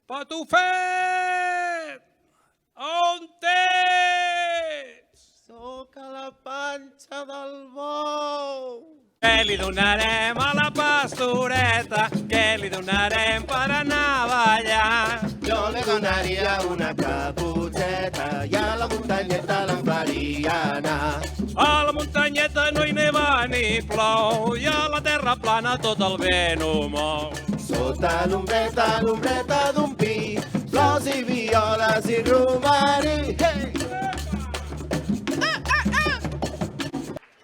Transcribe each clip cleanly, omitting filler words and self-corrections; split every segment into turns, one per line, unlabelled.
Patufet! On ets?
Soc a la panxa del bou.
Què li donarem a la pastoreta? Què li donarem per anar a ballar?
Jo li donaria una caputxeta i a la muntanyeta l'enfaria anar.
A la muntanyeta no hi neva ni plou i a la terra plana tot el vent ho mou.
Sota l'ombreta d'un pi, flors i violes i romaní. Hey!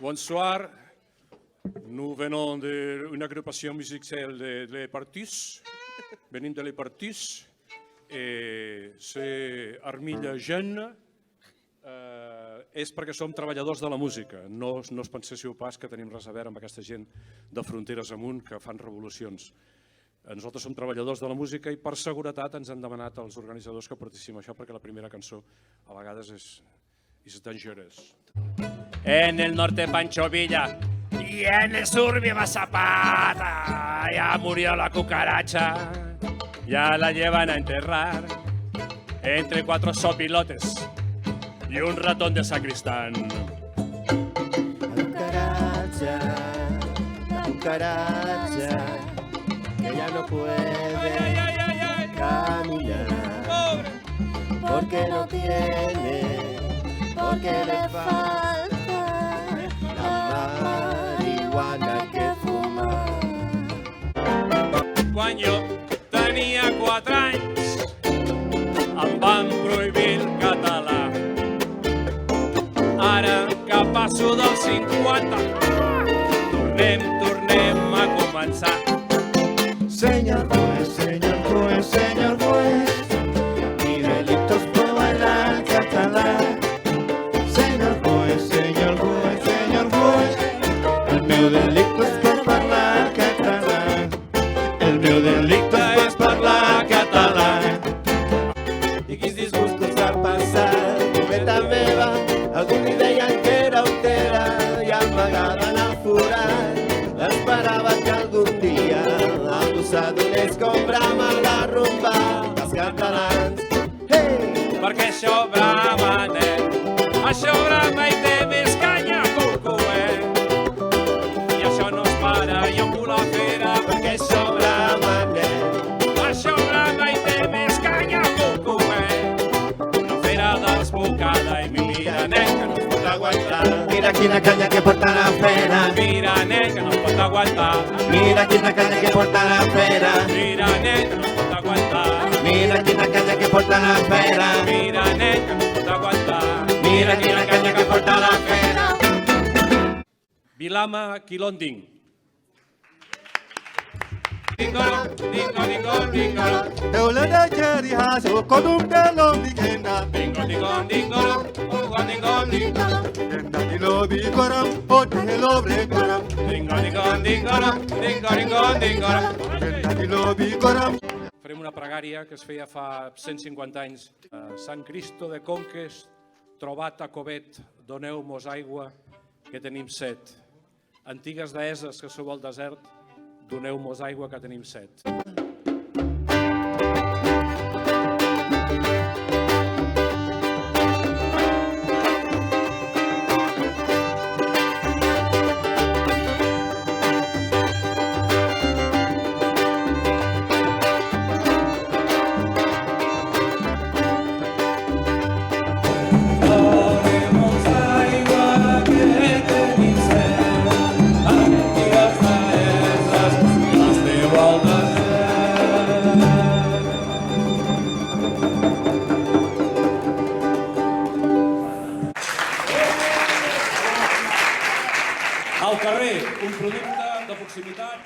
Bonsoir, nous venons d'une agrupació musicale de Les Partis. Venim de Les Partis. Ser armilla jeune és perquè som treballadors de la música. No us penséssiu pas que tenim res a veure amb aquesta gent de fronteres amunt que fan revolucions. Nosaltres som treballadors de la música i per seguretat ens han demanat als organitzadors que participem això perquè la primera cançó a vegades és dangerous. En el norte Pancho Villa y en el sur Viva Zapata. Ya murió la cucaracha, ya la llevan a enterrar entre 4 sopilotes y un ratón de sacristán.
La cucaracha, que ya no puede caminar, porque no tiene, porque le falta la marihuana que fumar.
Quan jo tenia 4 anys em van prohibir el català. Ara que passo dels 50 tornem a començar.
Señor juez, mi delito es por bailar catalán. Señor juez, el meu delicte és per parlar català. El meu delicte és parlar català. I quins disgustos ha passat, beta meva, algú li deien que era autera i amagaven al forat. Esperava que algun dia algú s'adonés com bramen la rumba dels catalans. Hey!
Perquè això brama, nen, això brama i té més canya que un coet. I això no es para, i un cul a fera,
Perquè això brama, nen.
això brama i té més canya que un coet. Una fera desbocada i mira, nen, que no es pot aguantar.
Mira quina canya que porta la fera.
Mira, nen, que no es pot aguantar.
Mira quina canya que porta la fera.
Mira, nen, que no es pot aguantar.
Mira quina canya que porta la fera.
Mira, nen, que no es pot aguantar.
Mira quina canya que porta la fera.
Vilama Quilonding. Dingolo, dingolo, dingolo.
Teulada jari haso kodum dalom digenda.
Dingolo, dingolo, dingolo, dingolo.
Genda di lobi koram, odi lobre koram.
Dingolo, dingolo, dingolo, dingolo.
Genda di lobi koram.
Farem una pregària que es feia fa 150 anys. Sant Cristo de Conques, trobat a Covet, doneu-mos aigua, que tenim set. Antigues deeses que sou al desert, doneu-mos aigua, que tenim set. Al carrer, un producte de proximitat.